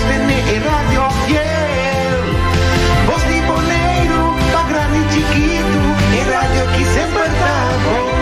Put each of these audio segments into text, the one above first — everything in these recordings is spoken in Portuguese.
tene e radio fiel. Voz de Bonaire, pa grande e chiquito, e radio que sempre tá bom.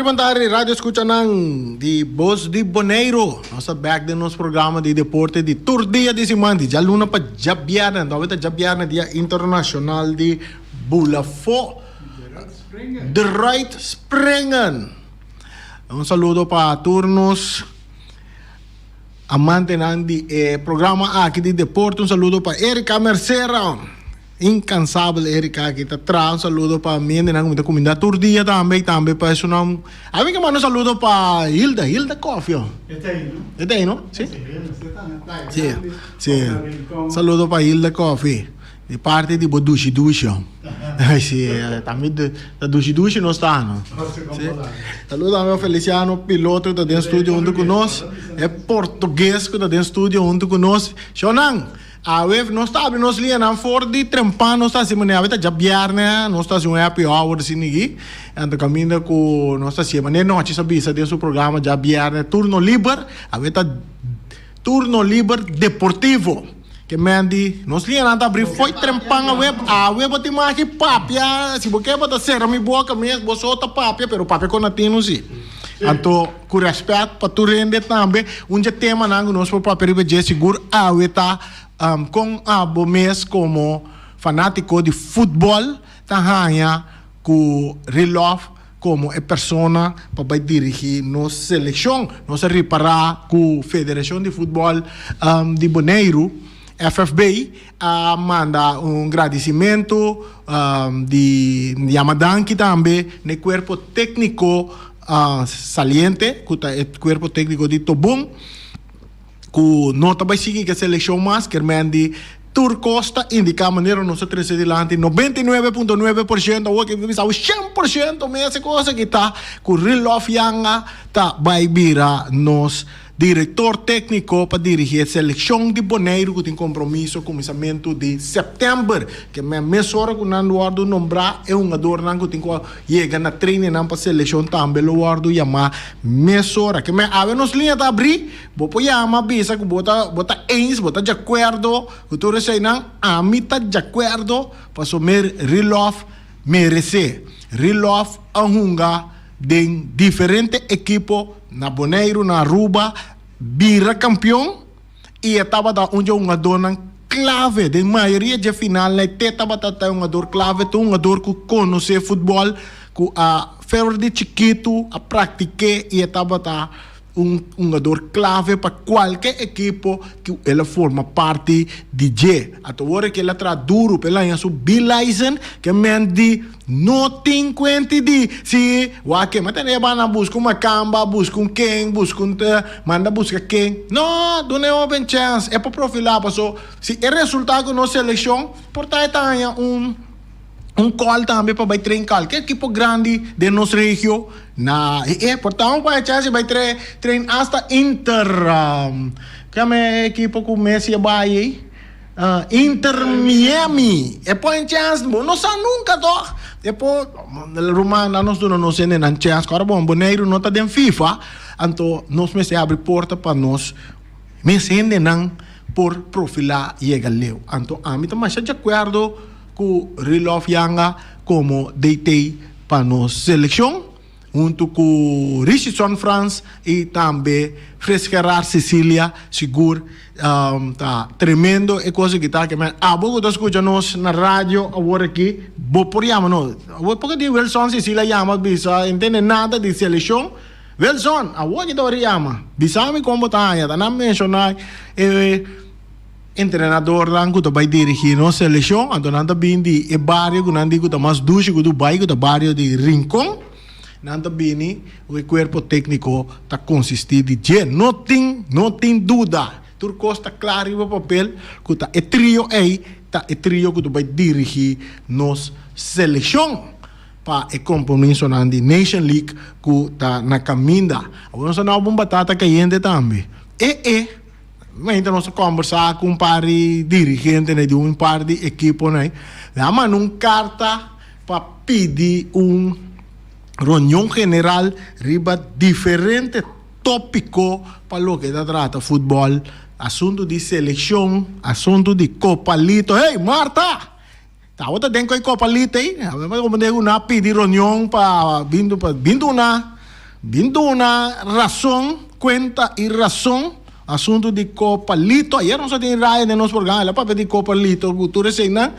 Bontari, radio escucha nang di Voz de Bonaire. Nossa back de nosso programa de deporte de Tour Dia de Simandi. Já luna pa Jabbiarna, dove Jabbiarna dia internacional de Bulafo. De Right Springen. Un saludo para turnos amante di programa aqui de deporte. Un saludo para Erika Mercera. Incansável Erika aqui tá atrás. Um saludo para mim, muita comida Tour Dia também para isso não. A mim que manda um saludo para Hilda Coffee. Este aí, não? Sim. Sim. Saludo para Hilda Coffee. De parte de Dushi. Sì, também da Dushi não está, não? Saludo ao meu Feliciano, piloto que está dentro do estúdio junto conosco. É português que está dentro do estúdio junto conosco. Shonang. A web não está abrindo nos linhas não for de trempar não está assim maneira a já biarna não está assim um happy hour assim aqui então caminho com não está assim maneira não acha sabia desse programa já biarna turno livre a web turno livre deportivo que mandi nos linhas não está abrir foi trempar a web tem mais que papia se você bota ser mi boca mesmo você outra papia pero papia com natino sim então com respeito para tu render também tema não nós por papel de seguro a web com abo mês como fanático de futebol tanhanya com reloj como é persona para dirigir nossa seleção nossa reparar com Federação de Futebol de Bonaire FFB manda un agradecimento di Yamadanki também no corpo técnico saliente, il corpo tecnico di Tobun, que nota vai seguir que a seleção mais que mendi Turcosta indica a maneira nossa três adelante 99.9% ou que visa 100% mesma coisa que tá com Rilof Yanga tá vai virar nos diretor técnico para dirigir a seleção de Bonaire que tem compromisso com o começamento de setembro que é mês hora que não guardo nombrar é um jogador que tem que chegar na treino para a seleção também o guardo chamar mês hora que me ave nos linha tá abrir vou pôr chama bisa que bota ens bota de acordo que tu recém não a mita de acordo para somer Rilof merece Rilof a hunga de diferente equipo na Bonaire, na Aruba, vira campeão e estava da onde um jogador clave, de maioria de final, estava da um jogador clave, um jogador que conhece futebol, que a ferro de chiquito, a pratiquei e estava da um jogador clave para qualquer equipo que ela forma parte de G. Agora que ela traz duro pela sua Bilaisen, que mendi não tem conta de se o que mas tem bana busca uma camba, busca um quem, busca manda busca quem. Não, não é open chance, é para profilar, passou. Se é resultado na seleção, portanto tem call também para treinar que equipo grande de nossa região na portanto vai chance vai treinar hasta Inter que é equipo com Messi vai Inter Miami e põe chance não sabe nunca to depois Romana nós não sei nem chance agora bom Bonaire não está dentro FIFA então nós me se abre porta para nós me sende não por profilar e leu então a mim também de acordo com Rilof Yanga como DT para nossa seleção, junto com Richardson France e também Fresquerar Sicília, seguro, tá tremendo e coisa que tá que me abo que escuta nós na rádio agora aqui, vou por chama não, vou porque de Wilson Sicília chama bisa entende nada de seleção, Wilson, agora que dá chama, bisa me como tá na mencionar treinador lang ko vai dirigir no seleção andando bem de barrio nandi ko mais duche ko do bairro do barrio de Rincón nanda bem o corpo técnico tá consistir de não tem dúvida Turcos está claro no papel que tá trio aí tá trio que vai dirigir nos seleção para o compromisso na Nation League que tá na caminda agora nós não batata caindo também mas nós conversar com um par de dirigentes de um par de equipes, né? Dá-me uma carta para pedir reunião general riba diferente tópico para o que trata futebol, assunto de seleção, assunto de Copa Lito. Hey, Marta! Tá, outra tem que Copa Lito aí? Como digo, na pedir reunião para vindo uma razão, conta e razão assunto de Copa Lito, ayer nós temos raia de nosso programa, ela para pedir Copa Lito, cultura cena,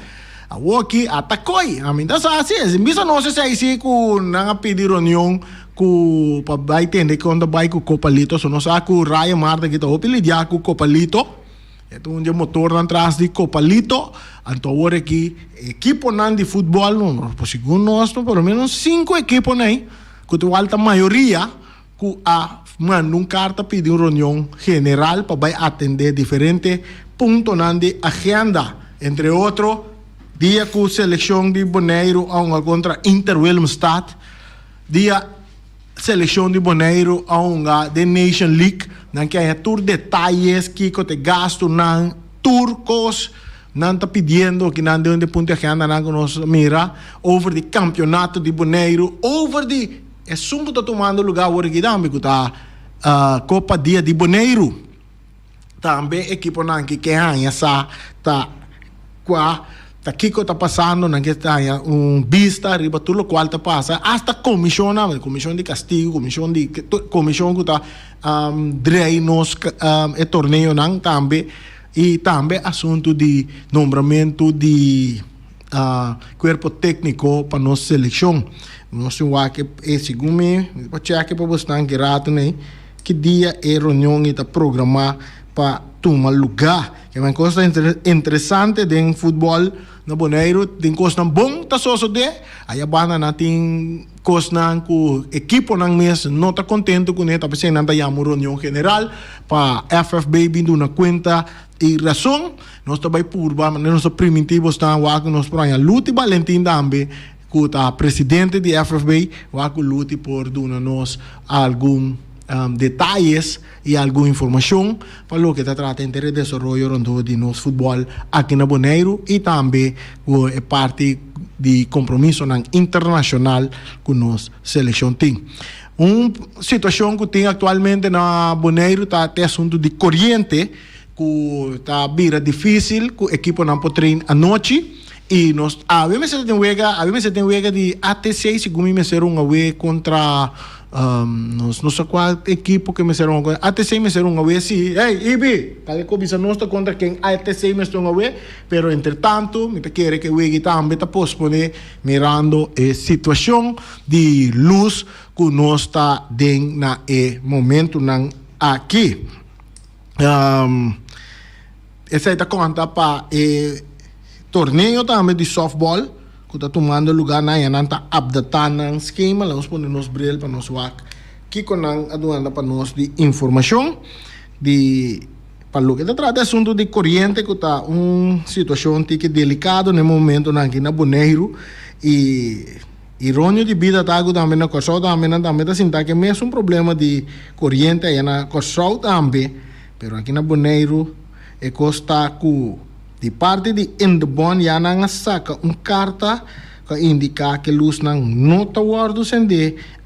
a aqui atacoi, a mim tá assim, bisa nós se aí com na pedir reunião com para vai entender quando vai com Copa Lito, só nós com raia Marta que tá o lidiar com Copa Lito, é um motor atrás de Copa Lito, então agora aqui equipo nan de futebol, não, segundo nós, pelo menos 5 equipos né, que a alta maioria que manda carta pedir uma reunião general para atender diferentes pontos de agenda. Entre outros, dia com a seleção de Bonaire contra Inter Willemstad, dia seleção de Bonaire de Nation League, que há todos detalhes que te gasto na turcos, não está pedindo que não de ponto de agenda não nos mira, over o campeonato de Bonaire, over de é sumbo tá tomando lugar agora aqui também que tá Copa Dia de Bonaire também equipe não que essa tá qua tá Kiko tá passando não que tá vista riba tudo o qual tá passa hasta comissão de castigo comissão que tá nos torneio não também e também assunto de nombramento de corpo técnico para nossa seleção. Nós temos que segundo para checar para você que rato né que dia é reunião está programada para tomar lugar. Que é uma coisa interessante do futebol na Bonaire, tem coisa bom tá só de, aí a banda na tem coisa que o equipo não mês não está contente com ele, tá pensando na reunião general para FFB vindo na conta e razão, nós também purba, mas nós primitivos estão lá que nós para luta e Valentim também, que o presidente de FFB, lá que luta por dar-nos algum detalhes e alguma informação para o que se trata de desenvolvimento de nosso futebol aqui na Bonaire e também é parte de compromisso internacional com nossa seleção tem. Uma situação que tem atualmente na Bonaire está até assunto de corrente que está bem difícil, que o equipo não pode treinar à noite e nós a vezes tem wega de ATC segundo me ser uma wega contra nossa qual equipo que me serão agora ATC me serão agora sim Ibi cada coisa nós está contra quem ATC me serão agora pero entretanto me quer que o também está pospone mirando a situação de luz que nós está dentro na momento não aqui essa está conta para torneio também de softball que está tomando lugar na e está updatando o esquema, nós podemos brilhar para nós WAC, que com a aduana para nós de informação de para o que se trata de assunto de corrente que está uma situação que é delicada no momento aqui na Bonaire e irônia de vida está também na Corsol também está sentindo que é mesmo um problema de corrente aí na Corsol também, pero aqui na Bonaire é costa que de parte de Indebon já não saca uma carta que indica que luz não está guardando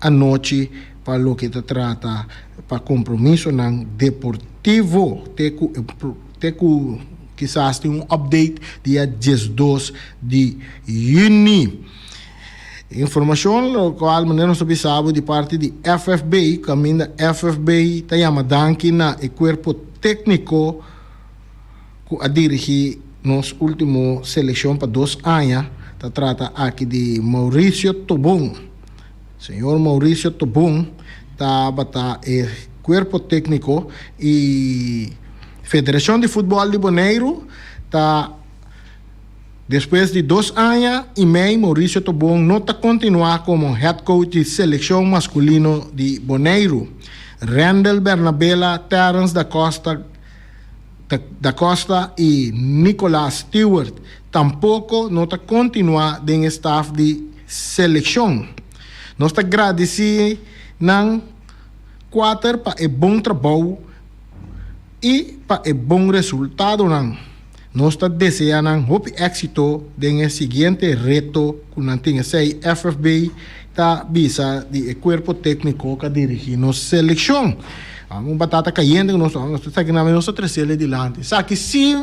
a noite para o que se trata para compromisso não deportivo teco quizás tem update dia 12 de junho. Informação local maneira sobre sabe de parte de FFB caminho da FFB está chamando na o corpo técnico que a dirigir nossa última seleção para 2 anos, se trata aqui de Maurício Tobon. Senhor Maurício Tobon está batendo o corpo técnico e Federação de Futebol de Bonaire está depois de 2 anos e meio, Maurício Tobon não está continuar como head coach de seleção masculino de Bonaire. Randall Bernabella, Terence da Costa e Nicolas Stewart tampouco não está continuar em staff de seleção. Nós está agradecidos na 4 para o bom trabalho e para o bom resultado. Nós está desejando um êxito no seguinte reto que nós temos FFB está visa de corpo técnico que dirige nossa seleção. Batata caindo que nós está aqui na nossa terceira adiante. Só que se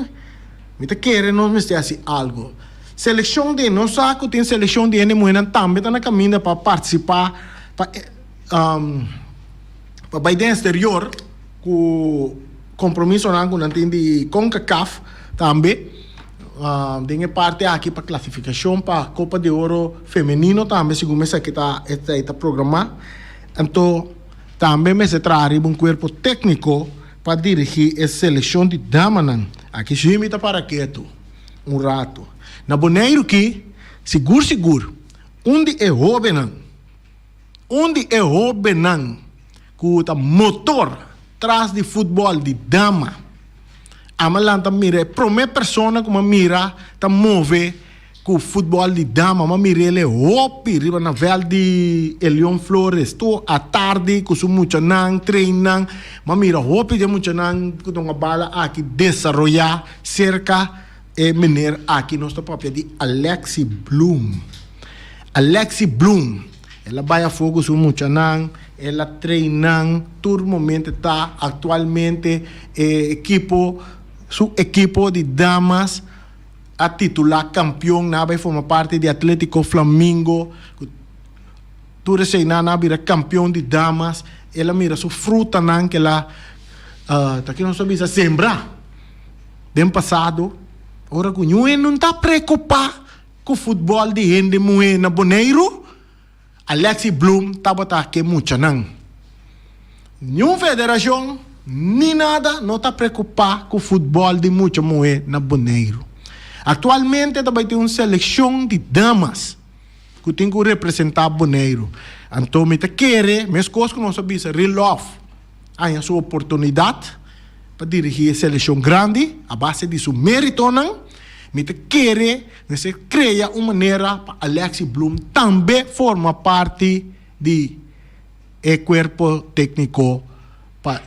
me quer nós me assim algo. Seleção de nós saco tem seleção de mulher também está na caminho para participar para baile exterior com compromisso com a de CONCACAF também tem parte aqui para classificação para Copa de Ouro feminino também segundo essa que está programado. Então também se traz um corpo técnico para dirigir a seleção de damas. Aqui se imita para quieto um rato. Na Bonaire que seguro onde é jovem que o motor traz de futebol de dama a malanta mira a primeira pessoa que mira tá move com o futebol de dama mas mira ele hopi riba na vel de Elion Flores to à tarde com su muito nan treinan mas mira hopi de muito nan com uma bala aqui desenvolver cerca e menir aqui nossa própria de Alexi Bloom ela vai a fogo su muito nan ela treina todo momento está atualmente su equipo de damas a titular campeão vai formar parte de Atlético Flamengo tudo sei na vira campeão de damas ela mira su fruta nan que ela tá aqui não sabe se sembrar dem passado ora que não está preocupado com o futebol de gente mulher na Bonaire. Alexi Bloom estava aqui muito não. Nenhuma federação ni nada não está preocupado com o futebol de muito moe na Bonaire. Atualmente também tem uma seleção de damas que tem que representar Bonaire. Então, me quer, mas coisas que não sabia, relove a sua oportunidade para dirigir a seleção grande, a base de seu mérito, não? Me quer, você cria uma maneira para Alexi Bloom também forma parte do corpo técnico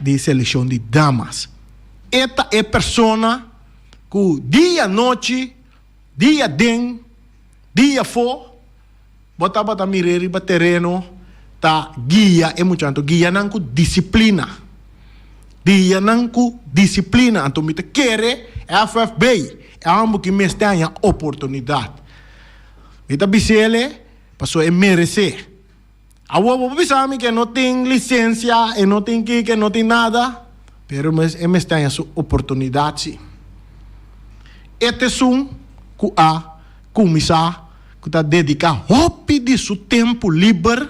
de seleção de damas. Esta é a pessoa que dia e noite, dia den, dia for, bota mirar para terreno, tá guia, é muito guia não com disciplina. Guia não com disciplina. Então, me quer, FFB, é algo que me tem a oportunidade. Me bisele, passou a merecer. A wobo pensava que não tem licença, e não tem que não tem nada, pero me tem a sua oportunidade, sim. Este é um que a começar que está dedicado hopi de seu tempo livre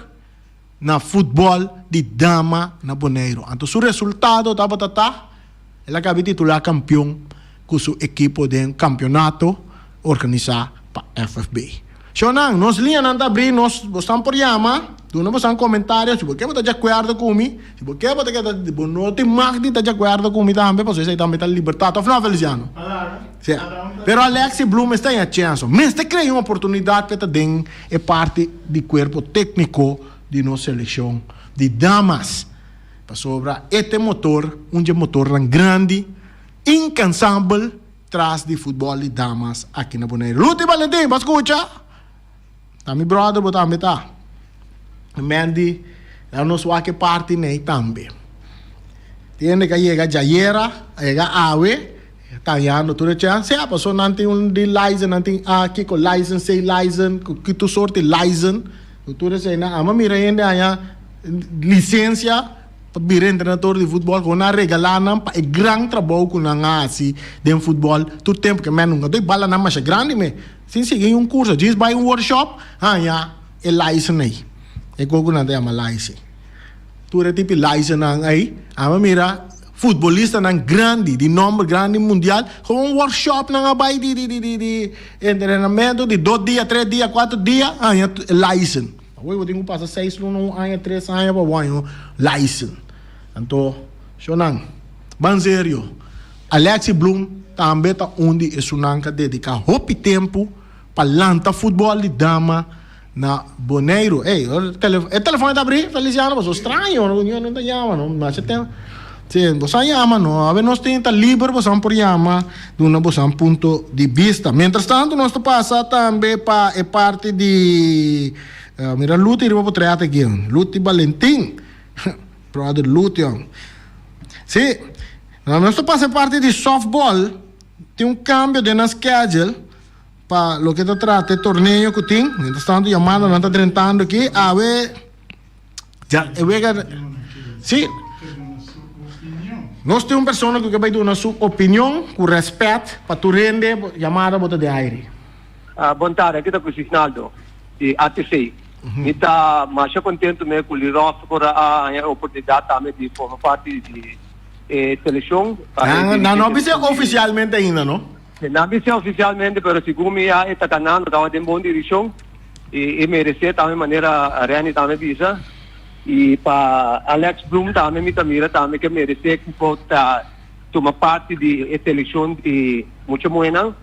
na futebol de dama na Bonaire. Então, o resultado ele acaba de titular campeão com sua equipe de campeonato organizado para FFB. Shonang, nós linhamos não abrir, nós estamos por yama, tu não estamos comentários, se você está de acordo comigo, se você não tem mais de estar de acordo comigo também, porque você também está libertado. Afinal, Feliciano. Sim. Pero Alexi Bloom está em a chance. Mas te cria uma oportunidade para ter é parte do corpo técnico de nossa seleção de damas. Para sobrar este motor, motor grande, incansável, traz de futebol de damas aqui na Bonaire. Luti Valentim, para escutar. Tá meu brother, botar me tá. Mandy, eu não sou aqui parte nem também. Tem que chegar jaiera, chegar awe, tá yando tudo chance, a pessoa não tem de license, não tem aqui com license, sei license, que tu sorte license, tudo sei na, ama mira ainda aí licença para vir treinador de futebol com na regalana para grande trabalho com na assim de futebol, todo tempo que menos nunca doi bala na mais grande me. Sim, seguir um curso, diz vai um workshop, já é license aí. É como não tem uma license. Tu é tipo license aí, ama mira futebolista não grande, de nome grande mundial, com um workshop não vai de treinamento de 2 dias, 3 dias, 4 dias, é license. Eu tenho que passar 6 anos, 3 anos para o license. Então, Shonang, bem sério, Alexi Bloom também está onde é Sunanca dedicar hopi tempo para lançar futebol de dama na Bonaire. Ei, o telefone está abrindo, Feliciano, mas é estranho, não está chamando, mas você tem... Sim, você chama, não? A ver, nós temos livre, você por chama, de um ponto de vista. Mientras tanto, nós passa também para a parte de... mira, Luti, eu vou trazer aqui, Luti Valentim, brother Luti. Sim, nós passa parte de softball, tem cambio de na schedule, para o que se trata de torneio que tem, mientras tanto, chamada, não está tentando aqui, a ver... Já, sim, nós temos pessoas que vai dar a sua opinião, com respeito, para tu render, chamada, bota de aire. Boa tarde, aqui está com o Signaldo, de ATC. Está mais contente com o Lirof por a oportunidade também de formar parte de seleção. Não precisa oficialmente ainda, não? Não precisa oficialmente, mas segundo me está ganhando, está em boa direção e merece também maneira a Rani também visa. E para Alex Bloom também me mira também que merece que pode tomar parte de seleção de muito buena.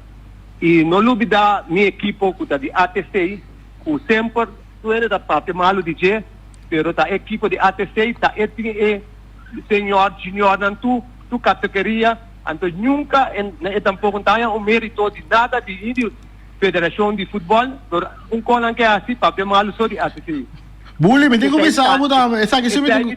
E não duvida minha equipe que está de ATC, que sempre tu eres da parte malo de G, pero a equipe de ATC está senhor junior não tu categoria, então nunca tampouco tem mérito de nada de federação de futebol, colan que assim papel malo só de ATC. Bully, me digo bisa abu da, esa que se me digo.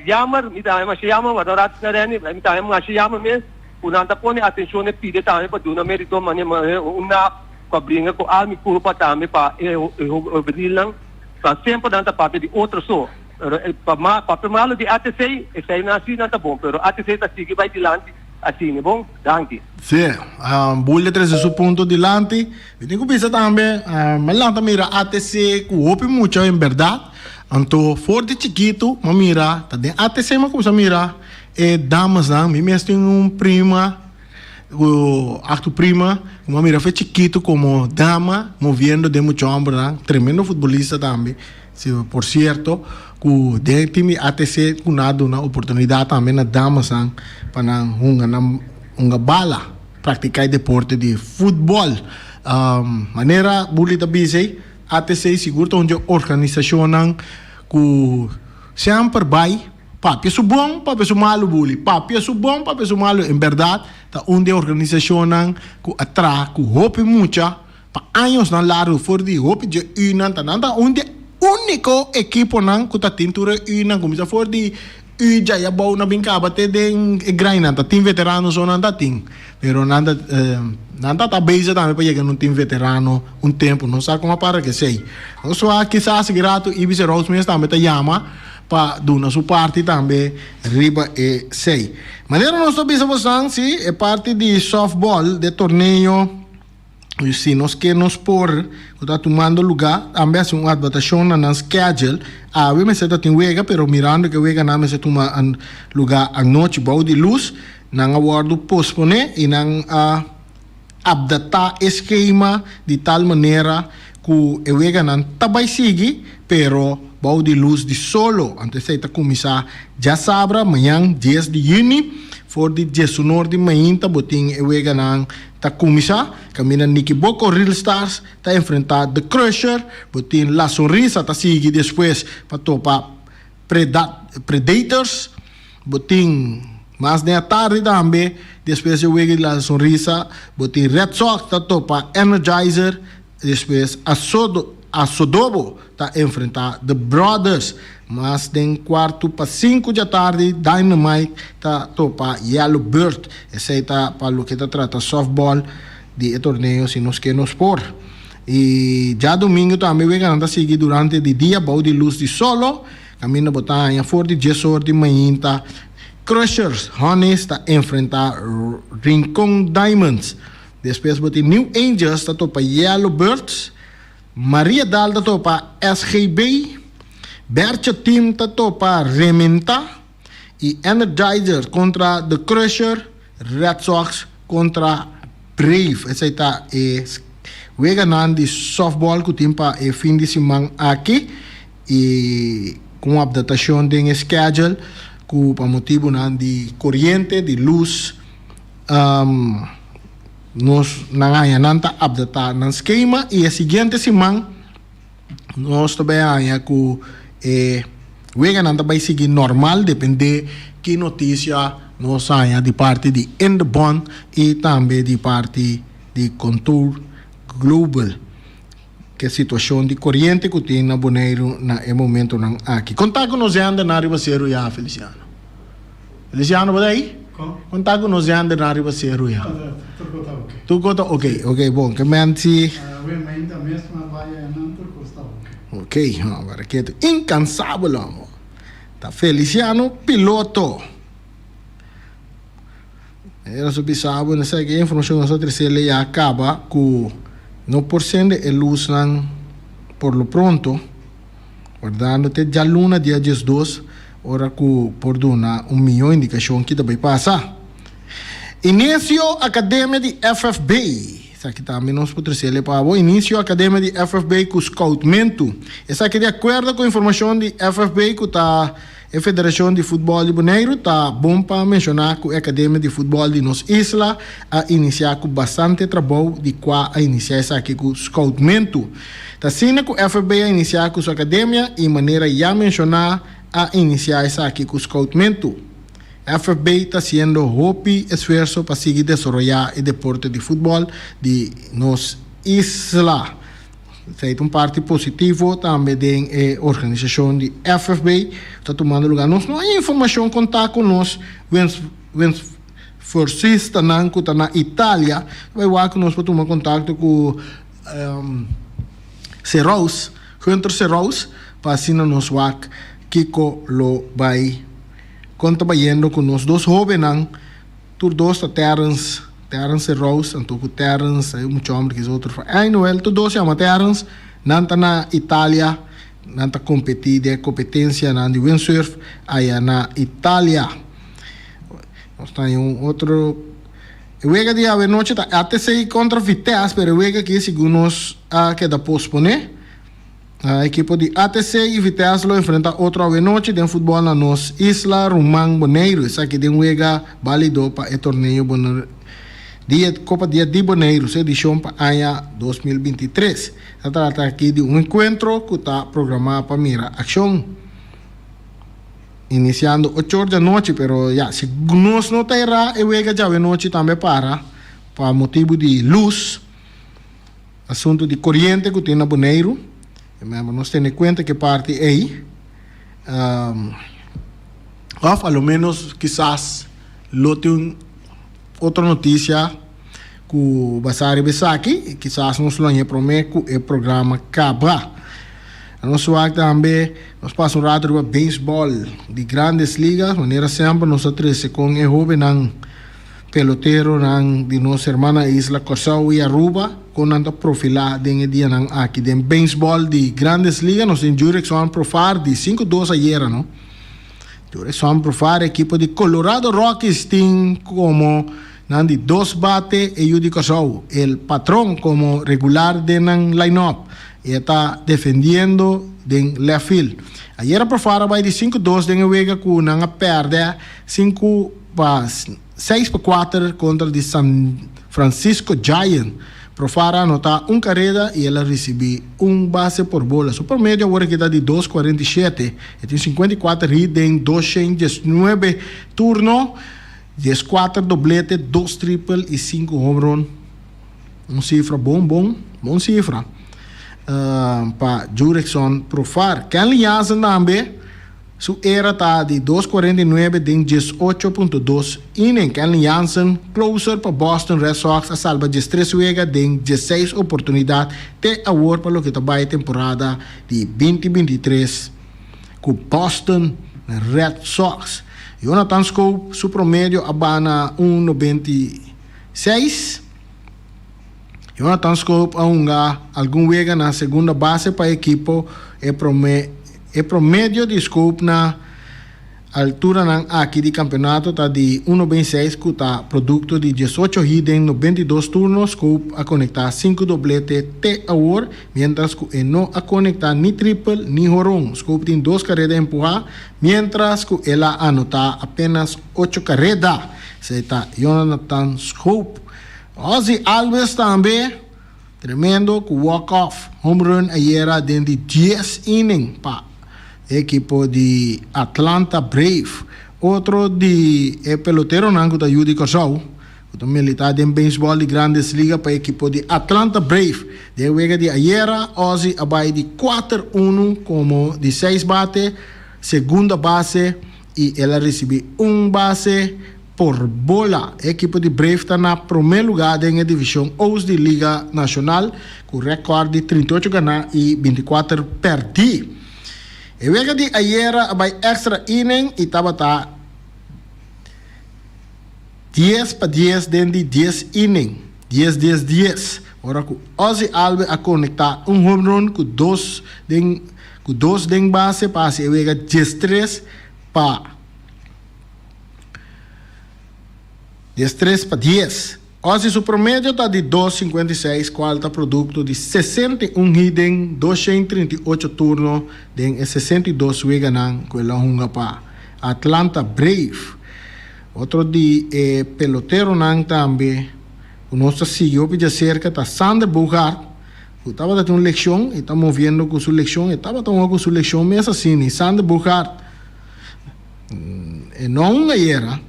Yamar, masih yamar, wadorat na rin, masih yamar me, unanta po ni atención ne pide tayo pa duna merito mane una kabringa ko almi puro pa tami pa lang, pa sempre danta parte de outro só. Pa malo de ATC, essa na assim nanta bom, pero ATC tá sigue vai dilante. Assim, bom? Danke. Sim, Bully traz o ponto dilante. Me digo bisa também, malanta mira ATC ku opi mucho em verdade. Então, forte chiquito, mamira, tá de ATC mas como mira, damas dan, mi mesmo tem prima, acto prima, uma mira foi chiquito como dama, moviendo de mucho hombre, tremendo futbolista também. Se, por cierto, que dentro time ATC kunado uma oportunidade também na damas para uma bala praticar deporte de futebol. Maneira bonita bise ATC seguro onde organização que sempre vai papi é bom, papi é malo bully, papi é bom, papi é malo, em verdade, tá onde organização que atrai, que hope muita, para anos na lado for de hope de una, tá nada onde único equipo que tá tintura una, como se for de já é bom na brincadeira até de graina, tá tem veterano só não tá tem, pero nada tá base também para chegar num time veterano tempo, não sabe como para que sei, não só quizás grato e vice Rose mesmo também tá chama para dar sua parte também riba e sei. Maneira nós estamos pensando se é parte de softball de torneio. E se nós queremos pôr, está tomando lugar, também é uma adaptação na schedule. A vezes você está em Wega, pero mirando que Wega não se toma lugar à noite, bom de luz, não aguardo pospone e não adaptar esquema de tal maneira que Wega não também segue, pero bom de luz de solo. Antes de começar, já sabe, amanhã, 10 de junho, for de 19 de manhã, botin Wega não tá começar, caminha Nicky Boko Real Stars, tá enfrentar The Crusher, botin La Sonrisa, tá seguir depois para topar Predators, botin mais da tarde também, depois eu vejo La Sonrisa, botin Red Sox, tá topar Energizer, depois a Sodobo tá enfrentar The Brothers, mas den quarto para 5 da tarde, Dynamite tá topa Yellow Bird. Esse tá para o que tá trata softball de torneio se nós queremos pôr. E já domingo também vai ganhar seguir durante o dia, bom de luz de solo, caminho botar em for de 10 horas de manhã tá Crushers, Honeys tá enfrentar Rincon Diamonds. Depois botar New Angels tá topa Yellow Birds, Maria Dal tá topa SGB, Bercha Team tá topa Rementa e Energizer contra The Crusher, Red Sox contra Brave. Essa tá vai ganhar de softball que tem para fim de semana aqui e com a adaptação de schedule que para motivo de corrente, de luz, nós não tá adaptar no esquema e a seguinte semana nós também que Wega vai seguir normal, depende que notícia nós saia de parte de Endbond e também de parte de Contour Global, que a situação de corrente que tem na Bonaire na momento aqui. Contar com nós anda na Ribaceiro já, Feliciano. Feliciano, vai aí? Contar com nós anda na Ribaceiro já. Tu conta ok, bom, que mente. Ok, agora que é incansável, amor. Tá Feliciano, piloto. Era sobre sábado, não sei que informação nós outros ele acaba com no porcento de luz por lo pronto, guardando até já luna dia 12, ora que por dona 1 milhão indicação que vai passar. Início academia de FFB. Essa aqui também nós podemos ele para o início academia de FFB com scoutmento. Essa aqui de acordo com a informação de FFB que está a Federação de Futebol de Bonaire, está bom para mencionar que a Academia de Futebol de nossa isla a iniciar com bastante trabalho de qual a iniciar essa aqui com scoutmento. Está sendo que a FFB a iniciar com sua academia e maneira já mencionar a iniciar essa aqui com scoutmento. A FFB está sendo hopi esforço para seguir desenvolver o deporte de futebol de nossa isla. Feito parte positivo também da organização de FFB está tomando lugar. Nós não há informação contar com nós, forcista não que está na Itália, vai que nós podemos tomar contato com Serraus, Hunter Serraus, para assim nós vai Kiko lo vai contabayendo com nós dois jovens, tur dois da Terence Rose, então o Terence é muito homem que é outro. Ai Noel, tu dois chama Terence, não está na Itália, não está competir de competência na de windsurf aí na Itália. Nós temos outro. Juega de ave noite tá até sei contra Vitesse, pero juega que segundo nós queda posponer. A equipe de ATC e Vitesse lo enfrenta outro ave noite de futebol na nossa Isla Román Boneiro. Essa aqui tem juega válido para o torneio dia Copa Dia de Boneiro, edição para ano 2023. Se trata aqui de encontro que está programado para mira ação. Iniciando 8 horas da noite, pero se nós não terá, eu vou já a noite também para motivo de luz, assunto de corrente que tem na Boneiro, nós temos em conta que parte aí, ou pelo menos, quizás, tem outra notícia que o Basari Besaki, quizás nós não prometo que o programa acaba. Nós também nós passamos um rato de beisebol de grandes ligas, de maneira sempre nós atrás com o jovem pelotero de nossa irmã Isla Corsau e Aruba, com nanta profilar de dia aqui de beisebol de grandes ligas, nós temos direção profar de 5-2 ayer, não? Direção profar equipe de Colorado Rockies tem como de 2 bate e Judy Corsau, el patrão como regular de line-up. E está defendendo em left field. Ayer por fora vai de 5-2 de Uega com não perde 6-4 contra de San Francisco Giants. Por fora nota carreira e ela recebe base por bola. O promédio agora que está de 2.47 e tem 54 hits em 219 turnos, 14 doblete, 2 triple e 5 home run. Cifra bom cifra. Para Jurickson Profar. Kenley Jansen também, sua era está de 2.49 de 18.2 inning. Kenley Jansen, closer para Boston Red Sox, a salva de 3 juega de 16 oportunidades de award para o que está a temporada de 2023 com Boston Red Sox. Jonathan Schoop, seu promédio abana 1.96. Jonathan Schoop algum vega na segunda base para a equipe e promédio de Schoop na altura aqui de campeonato está de 1.26 que está produto de 18 hits em 92 turnos. Schoop a conectar 5 dobletes de award, mientras que não a conectar ni triple ni home run. Schoop tem 2 carreras a empurrar, mientras que ela anota apenas 8 carreras. Se está Jonathan Schoop. Ozzy Alves também, tremendo, com walk-off, home run ayer dentro de 10 innings para a equipe de Atlanta Brave. Outro de pelotero nango da Judy Corsau, que também está em beisebol de grandes ligas para a equipe de Atlanta Brave. De juega de ayer, Ozzy abai de 4-1 como de 6 bate, segunda base, e ela recebe base por bola. A equipe de Brave está na primeiro lugar na divisão Oeste de Liga Nacional, com recorde de 38 ganhar e 24 perder. E o de ayer vai extra inning e estava 10-10 dentro de 10 inning. 10-10-10. Agora com Ozzy Alves a conectar home run com 2 den base, passe e o 13 para 13 para 10. Ozzy, seu promédio está de 2.56, qual está produto de 61 hits em 238 turnos, em 62 juegan com ela junga para Atlanta Brave. Outro de pelotero também, o nosso seguiu de cerca está Sander Bogaert, que estava dando uma leção, e estamos vendo com sua leção, estava tomando sua leção, mas assim, Sander Bogaert, não era.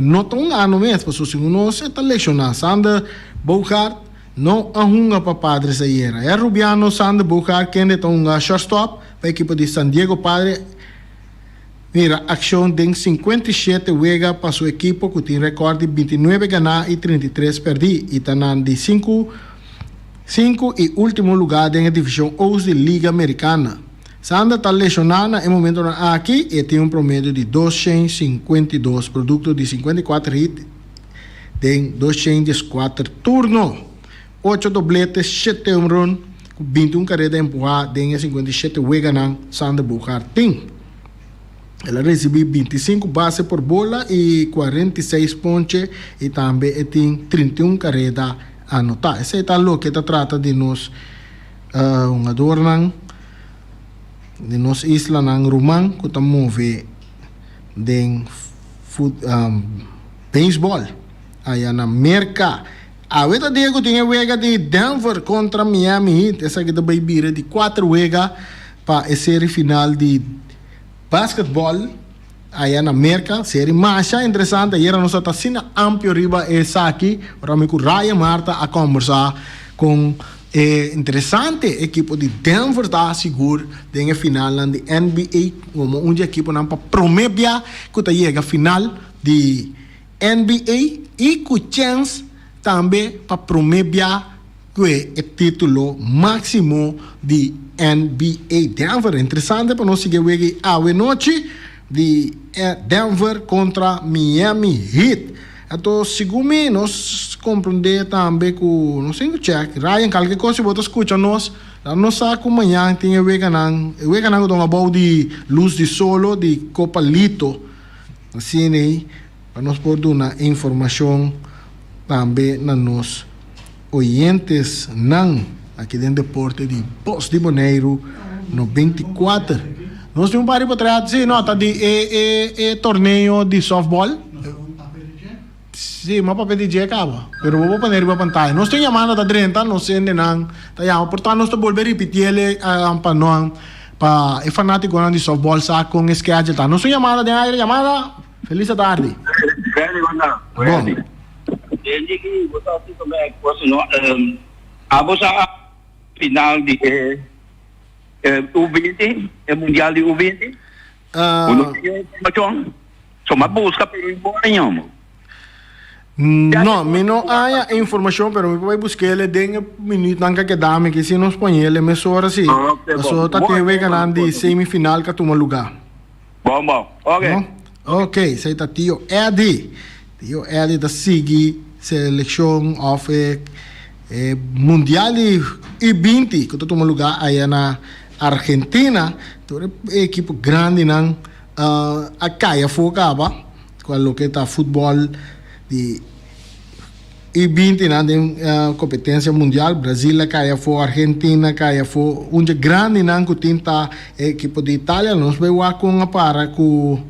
Não tão ano mesmo, porque se não se está lecionando, Sander Bogaert não arrunga para Padres ayer. É Rubiano, Sander Bogaert, que é um shortstop para a equipe de San Diego Padres. Mira, ação de 57 juega para sua equipe, que tem recorde de 29 ganhar e 33 perder. E está de 5 e último lugar na divisão Oeste de Liga Americana. Sander está lesionado no momento aqui e tem promédio de 252, produto de 54 hits em 204 turnos, 8 dobletes, 7 home run, 21 carreras empujadas em 57 juegan Sander Bogaert tem. Ela recebeu 25 bases por bola e 46 pontos e também tem 31 carreras anotadas. Esse é o que está trata de nós um adorno de nós isla ng Rumang que está move de baseball aí na América. A weta Diego tinha wega de Denver contra Miami Heat. Essa que também vira de 4 wega para a série final de basquetebol aí na América. Série mais interessante. Aí nós está sendo amplo riba essa aqui. Para mim com Ryan Marta a conversar com interessante equipo de Denver está seguro de final de NBA como um equipo não para prometer que tá chega final de NBA e com chance também para prometer que é o título máximo de NBA. Denver interessante para nós seguir a noite de Denver contra Miami Heat. Então, segundo nós compreender também que não sei o check. Ryan, qualquer coisa você escuta nós sabe que amanhã tem o veganang do about de luz de solo de Copa Lito. Assim aí, para nós poder dar informação também na nos oyentes não aqui dentro do porto de Poços de Bonaire no 24. Nós temos um par de trás, sim, nota de torneio de softball. Sim, mas papel de dia acaba. Pero vou poner para pantalla. Nós temos chamada da 30, nós temos não. Portanto, nós estamos volver a repetir ele para nós, para o fanático de softball sabe com schedule. Nós temos chamada de aire, chamada. Feliz tarde. Bom. Jadi que você assim também você a você final de U20 mundial de U20 não tem informação só uma busca pelo embora não, me não há informação, pero me vai buscar ele dentro minuto nanga que dá me que se nos põe ele me só assim. Só tá teve ganhando de semifinal que toma lugar. Bom, ok. Ok, sei tá tio Eddie da Sigi seleção of mundial de U20 que toma lugar aí na Argentina. Todo equipe grande não a caia focava com que tá futebol de U20 na competência mundial. Brasil caia for, Argentina caia for, onde grande não que tinta equipe de Itália nós veio a com a para com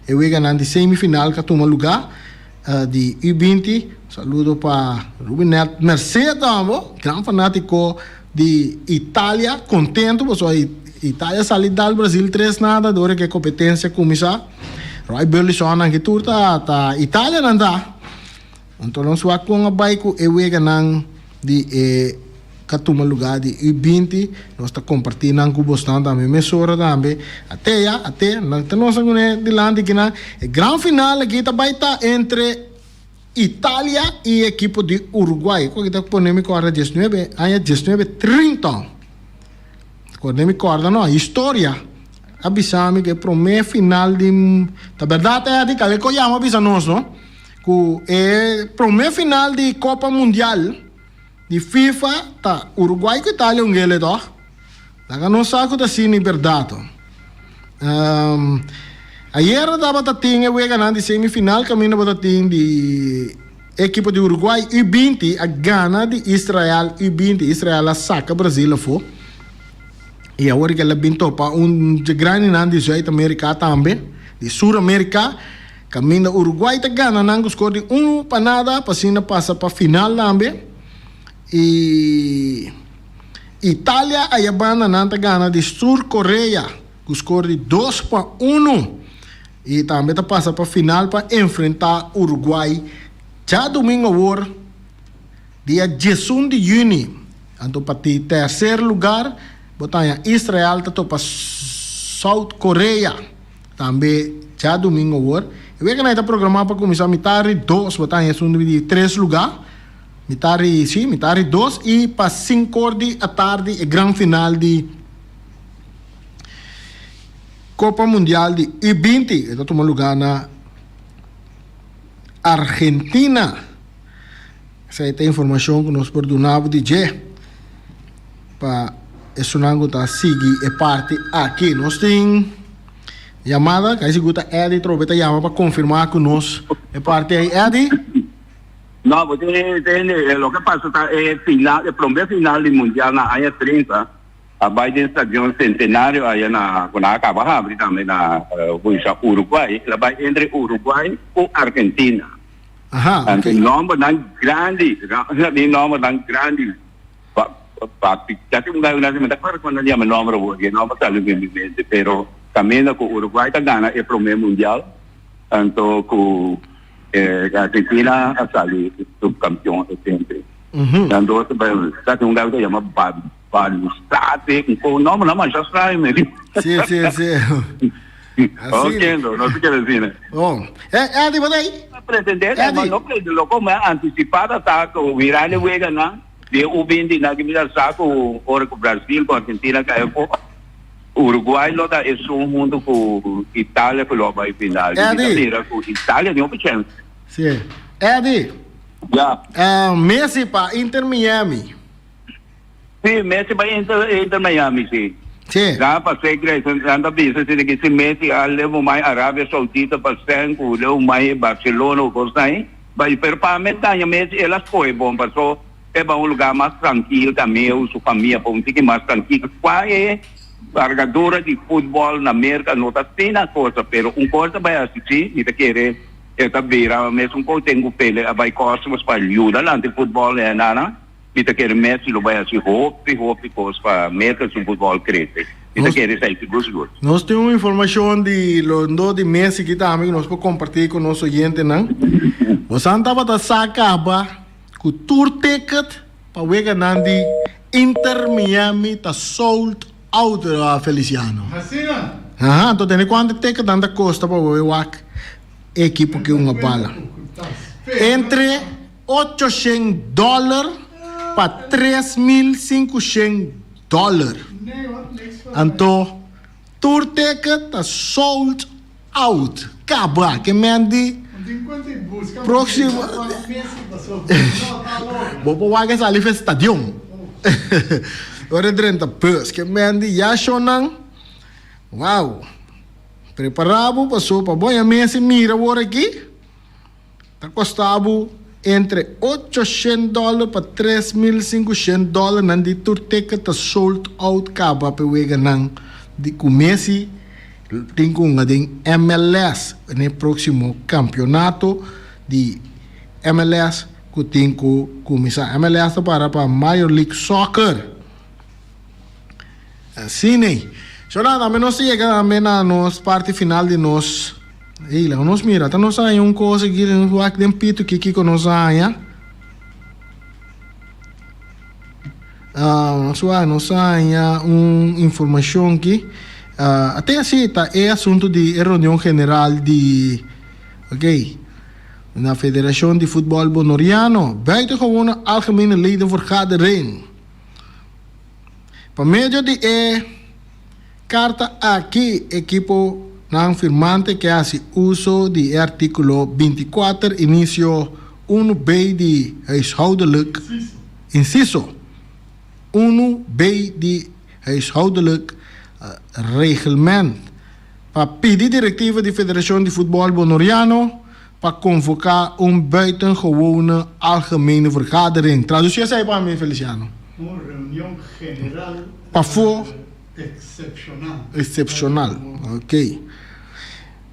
eu ganhando de semifinal que toma lugar de U20. Saludo para Ruben Mercedes, grande fanático de Itália, contento porque Itália saiu do Brasil 3-0, agora que a competência começa. Roy Berlusconi que tu tá Itália não dá. Então nós vamos com a bike eu ganhando de catuma lugar de U20, nós está compartilhando com bastante também, mesura também, até, nós estamos de lá que na grande final aqui também está entre Itália e a equipe de Uruguai. Qual que está polêmico agora 19:30. Quando me recorda não, história. Avisame que para o final de a verdade é que ele chama avisanos, não? Que para o final de Copa Mundial de FIFA tá Uruguai e Itália ele do. Daga não sabe que assim é verdade. Ayer estava tinha o ganhando de semifinal caminho para de equipe de Uruguai U20 a Gana de Israel U20 Israel a saca Brasil foi. E agora que ela pintou para grande nang de South America também, de Sul América, caminho Uruguai e Gana nang score de 1-0 para cima passa para final também. E Itália aí a banda nang Gana de Sul Coreia, com score de 2-1 e também passa para final para enfrentar Uruguai. Já domingo agora, dia 18 de junho, então para o terceiro lugar. Botanya Israel tá para South Coreia também já domingo agora. Eu vejo que nós está programado para começar metade 2, botanya são de 3 lugares. Metade 2 e para 5 da tarde é grande final de Copa Mundial de U20. Está tomando lugar na Argentina. Essa é a informação que nós perdonamos de G para isso não está seguir é parte aqui nós tem Llamada, que se gusta Eddie Trobeta llama para confirmar con nos. ¿Es parte ahí, Eddie? No, pues lo que pasa es el primer final del Mundial na año 30, a Biden Estadio Centenario, allá con la Cabaja, también na Uruguay, la va entre Uruguay y Argentina. Ajá. Okay. El nombre tan grande, ya que una me acuerdo cuando llama el nombre, porque el nombre sale en mi mente, pero también con Uruguay gana el primer Mundial, tanto con Argentina sale subcampeón siempre. Entonces, está un lugar que se llama Balustate, un nombre no más extraño. Sí. Ok, no sé qué decir. Oh. Eddie, ¿vas ahí? Pretender, no lo como anticipada, está con Virane Wegana, de Ubindi, na que mira saco, ahora con Brasil, con Argentina, que Uruguay, lo da, es un mundo con Italia, que lo va a final. Con Italia, no hay chance. Sí. Eddie. Ya. Messi para Inter Miami. Sí, Messi para Inter Miami, sí. Sí. Já passei anda bisa sini que se Messi levo mais Arábia Saudita passando com levo mais Barcelona ou coisa aí, mas para metade Messi elas foi bom, passou é um lugar mais tranquilo também, sua família bom, fica mais tranquilo. Qual é largadora de futebol na América não tá tem a coisa, pero coisa vai assistir e vai querer esta beira mesmo com tenho pele vai costas para ajudar lá de futebol é nada. Kita quer Messi lo vai assim hope para América o futebol cresce. Kita quer sair seguro. Nós temos uma informação de Messi que também nós podemos compartilhar com o nosso oyente, não? Você andava a sacar com tour ticket para ver que Nandi Inter Miami está sold out, Feliciano. Assim, não? Aham, então tem quanto ticket anda custa para ver o equipo que uma bala. Entre $800 para $3,500. Então, tour ticket está sold out. Acaba, que me andi. Próximo. Vou para o ali fez estadião. Agora 30 pesos. Que me andi já chonan. Uau. Preparado, passou para boa Messi mira agora aqui. Está custando entre $800 para $3,500 nandi tour ticket tá sold out caba para wega nang de Messi tem com a MLS no próximo campeonato de MLS que tem que começar MLS para Major League Soccer assim né só nada menos chega também na nossa parte final de nós. Ei, lá nós mira, tá nós aí coisa que no aqui dentro pito que nós aí, nós aí informação que até assim tá é assunto de reunião geral de na Federação de Futebol Bonoriano, buitengewone algemene ledenvergadering. Por meio de carta aqui equipo não firmante que hace uso de artículo 24, inicio 1b de huishoudelijk, inciso 1b de huishoudelijk reglement, para pedir diretiva de Federação de Futebol Bonoriano para convocar buitengewone algemene vergadering. Traduzie aí para mim, Feliciano. Uma reunião general excepcional. Ok.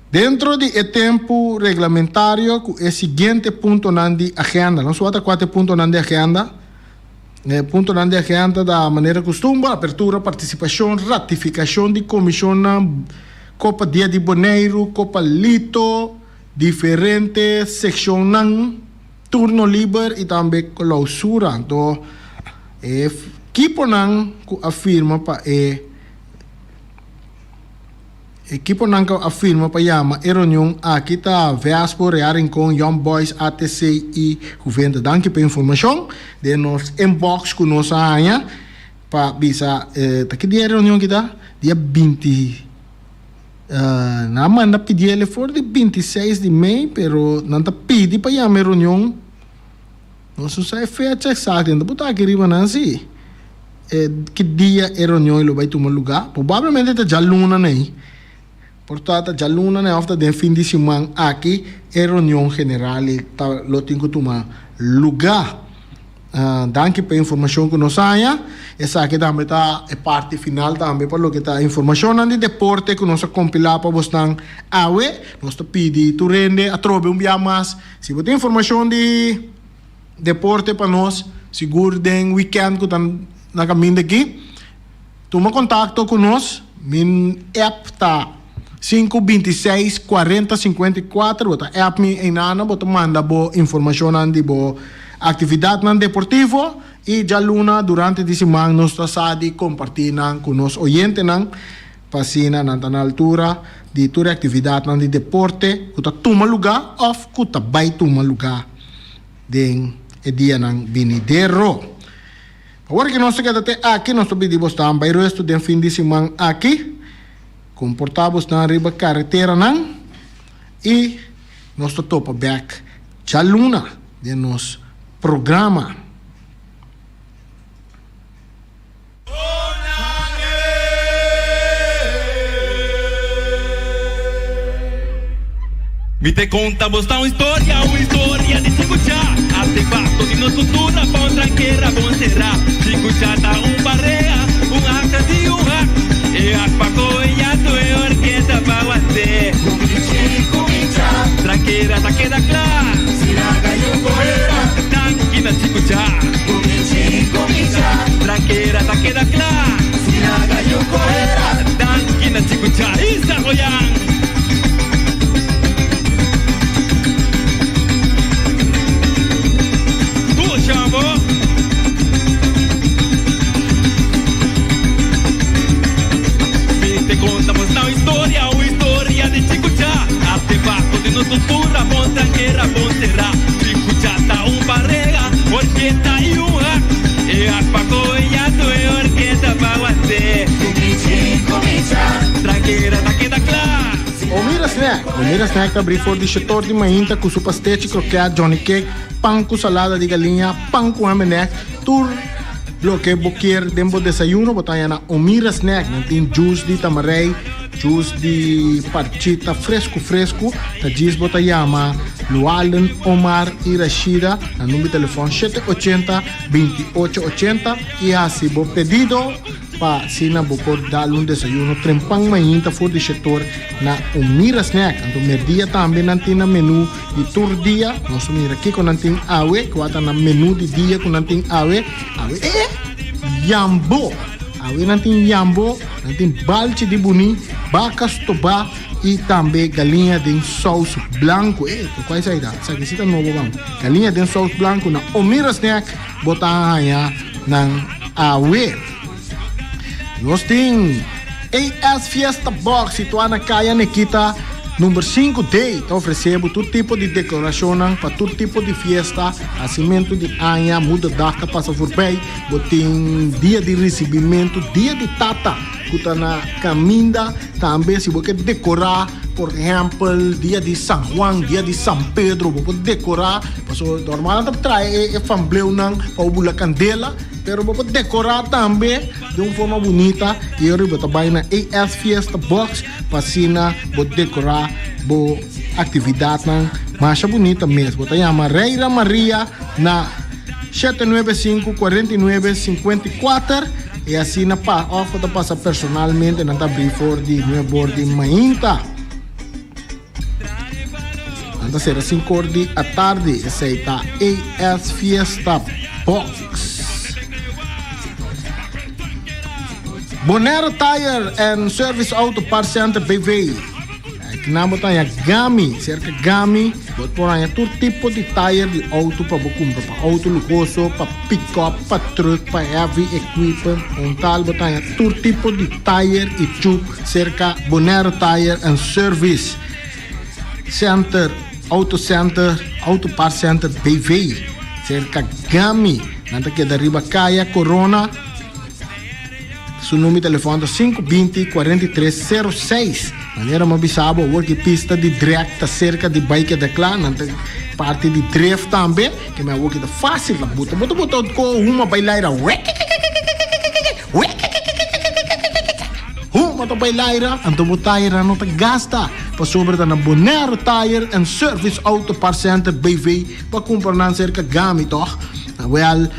Dentro de tempo regulamentário, o seguinte ponto na agenda. Nós vamos a 4 pontos na agenda. Ponto na agenda da maneira costumba, apertura, participação, ratificação de comissão Copa Dia de Boneiro, Copa Lito, diferentes secção turno livre e também clausura. Então, equipo afirma para equipo nanka afirma para yama reunião aqui tá véspera com Young Boys ATC e Juventus. Danke pela informação de nos inbox com nós aí para bisa tá que dia reunião que tá dia 20 na manda pedir ele for de 26 de maio, pero não tá pedi para yama reunião não sei fecha exata ainda botar aqui riba não assim que dia reunião ele vai tomar lugar provavelmente tá já luna né Portanto, già luna ne ofta del fin di semana aqui è riunione generale lo tengo tuma lugar. Danke per informazione che nos haya. E sa che também è parte final também per lo che ta informazione di deporte che nos compila para vostang awe, nos pidi tu rende a trobe un dia mas. Se você informazione di deporte para nós, seguro den weekend que tan na caminho aqui, toma contato com nós, min app tá 526 40 54, bota app mi enana, bota manda bo informazione di bo atividade nan deportivo e già luna durante di semana nos tasadi compartir nan con nos oyente nan pasina nan tan altura di ture atividade nan di deporte kuta tuma lugar of kuta bai tuma lugar den e dia nan vinidero. Agora que nós chegamos até aqui, nós pedimos também o resto do fim de semana aqui, comportamos na riba carretera nan e nós topa back já luna de nos programa. Vi te contamos una historia de Chicuchá, artefacto de nuestra cultura, pon tranquera, pon será. Chicuchá da barrea, acta de hack, e paco e ya tu orquesta pa guante. Tranquera, ta queda clara, si la gallo poera, tranquila Chicuchá. Tranquera, ta queda clara, si la gallo poera, tranquila Chicuchá. Isa Goyan. Chamo. Te contamos una historia de Chicuchá, artefacto de nuestra cultura, pon tranquera, pon será. Chicuchá está barrega, orquesta y hack, e paco y ya tu orquesta pa guante. Tranquera, ta queda clara. Omira snack tá abrir for de setor de mainta com sopa stete, croquete, Johnny Cake, pão com salada de galinha, pão com amenek, tur bloque boqueir dembo desayuno, botanha na Omira snack, não tem juice de tamarei, juice de parchita fresco, tá diz botayama, Lualen Omar e Rashida, na número de telefone 780-2880 e assim bo pedido pa sina bukod dalun desayuno trempang mainta for de setor na Omira snack. Anto merdia também nanti na menu di tour dia, nós mira aqui com nanti awe, kuata na menu di dia com nanti awe yambo. Awe nanti yambo, nanti balche de buni, bacas toba e também galinha de sauce blanco. Qual é a ideia? Sabe se tá novo bang. Galinha de sauce blanco na Omira snack, botar aí na awe. Nós temos AS Fiesta Box situada na Caia Nequita, número 5D. Está oferecendo todo tipo de decoração para todo tipo de festa, nascimento de anha, muda data, passa por bem. Tem dia de recebimento, dia de tata, que está na caminda. Também se você decorar, por exemplo, dia de São Juan, dia de São Pedro, você pode decorar. Normalmente traz fambleu para o bula candela, pero você pode decorar também de uma forma bonita. E eu vou trabalhar na AS Fiesta Box para sina você decorar boa atividade mais bonita mesmo. Você chama Reira Maria na 795-4954 e assim na oferta passa personalmente na Tabrifor de New Bordi Mainta. Anda será 5 horas da tarde, aceita AS Fiesta Box. Bonero Tire and Service Auto Parts Center BV. Aqui na botanha Gami, cerca Gami, bot por aí todo tipo de tire de auto para comprar, para auto luxuoso, para pick-up, para truck, para heavy equipment, tal botanha todo tipo de tire e tube, cerca Bonero Tire and Service Center, Auto Parts Center BV, cerca Gami, nanta que deriva Caia Corona. Su número de telefone é 520-4306. Maneira mais bisabo, work pista de direct cerca de bike de clã, parte de drift também, que é work de fácil, bota com uma baileira, uma mo to bailaira, anto mo tire no gasta. Pa sobre na Bonero Tire and Service Auto Parts Center BV, pa kumpara ng cerca gamit toch. Well,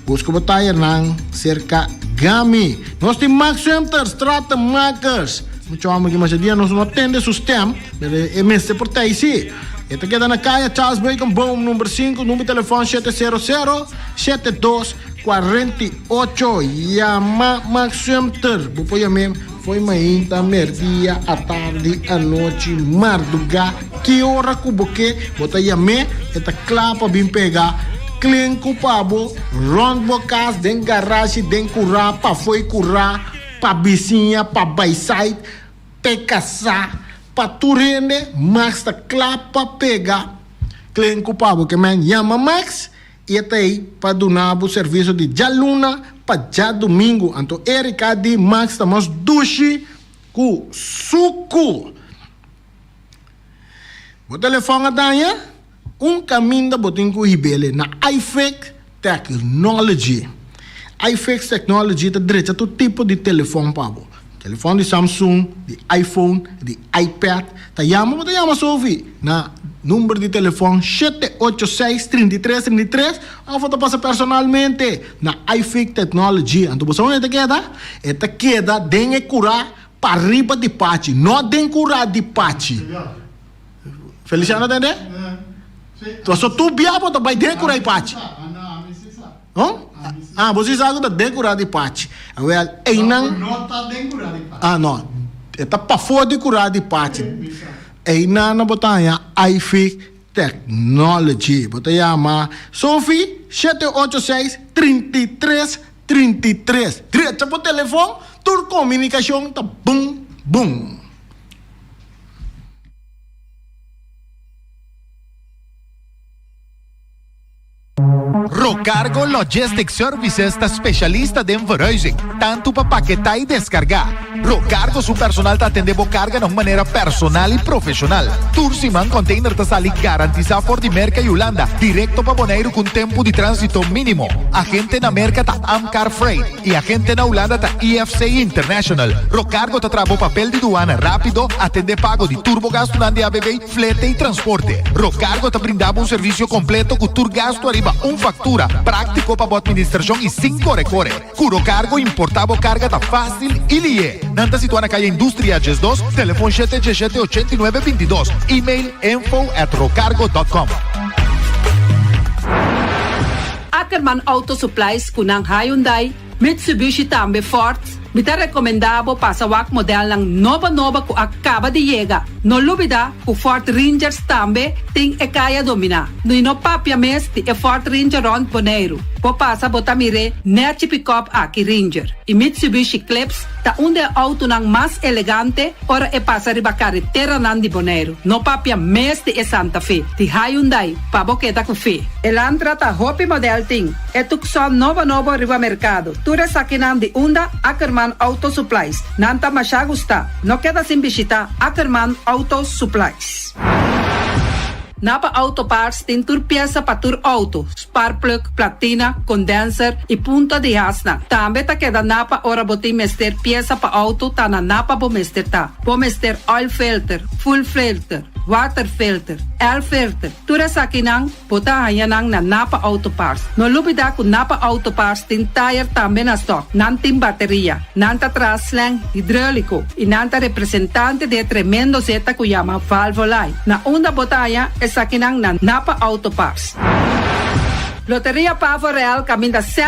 busco mo tire ng cerca gami. Nós tem Max Center, Strata Makers. Muito amo que mais dia nós não atende sistema, mas é mestre por taisi. Esta queda na caia Charles Bacon Boom número 5, número de telefone 700-7248. Yama Max Center. Bupo yamem, foi mainta, merdia, a tarde, a noite, marduga, que hora kuboke, bota yame, esta clapa bim pega, clean kupabo, rond bocas, den garage, den cura, pa foi cura, pa vizinha, pa bayside, pe casa. Paturene, Max ta clapa pega, clean culpado que man llama Max e até aí para donar o serviço de já luna para já domingo. Então Erika de Max estamos duche com suco. O telefone danha caminho da botin com ibele na iFix Technology. iFix Technology tá direito todo tipo de telefone pabo. Telefone de Samsung, de iPhone, de iPad. Tayama Sophie na número de telefone 786-3333 ou você passa personalmente na iFix Technology. Então você onde queda? Esta queda tem que curar para riba de pachi, não tem curar de pachi. Feliciano, entende? Então só tu biabo tu vai ter curar de pachi. Você sabe que tem curar de pachi. Well, Não está bem curado. não. Está para fora de curar de pachi. Na botanya iFix Technology. Botanya Sophie 786-3333. Direto para o telefone, toda comunicação tá bum, bum. Rocargo Logistics Services está specialista de verhuizing, tanto para paquetar e descargar. Rocargo su personal te atende carga de maneira personal e profissional. Tursiman container te sali garantizar for de merca e Holanda, directo para Bonaire com tempo de trânsito mínimo. Agente na merca ta Amcar Freight e agente na Holanda ta EFC International. Rocargo te trabo papel de duana rápido, atende pago de turbogasto na ABB, flete e transporte. Rocargo te brindava serviço completo com turgasto arriba factura, prático para a administração e 5 recore. Curo cargo, importava carga tá fácil e lie. Nanta situa na calle Industria Ges 2, telefone 717-8922, e-mail info@rocargo.com. Ackerman Auto Supplies kunang Hyundai, Mitsubishi tambe Ford, mita recomendabo pasawak model ng nova ku acaba de llegar. No lubida ku Ford Rangers tambe ting ekaya domina. No inopapia mes ti Ford Ranger Ron Bonaire. Po pasa botamire nerchi pick-up aki Ranger. E Mitsubishi Clips ta unde auto ng mas elegante ora e pasa riba carretera nan di Bonaire. No papia mes ti Santa Fe. Ti Hyundai paboketa ku fe. Elantra ta hopi model ting. Etukson nova riba mercado. Tura sakinan di unda Ackerman Auto Supplies. Nanta masya gusta. No queda sin bisita Ackerman Auto Supplies. Napa Auto Parts tintur pieza patur auto, spark plug, platina, condenser e punta de hasna. Tambe ta queda napa ora boti mester pieza pa auto ta na napa bo mester ta. Bo mester oil filter, full filter, water filter, air filter. Tura sa kinang bota hayanang na Napa Auto Parts. No lubida ku Napa Auto Parts tin tire tambe na stock, nanting bateria, nanta traslang hidráulico e nanta representante de tremendo zeta ku llama Valvolai. Na unda botaya es sa kinang na Napa Auto Parts. Loteria Pavo Real caminda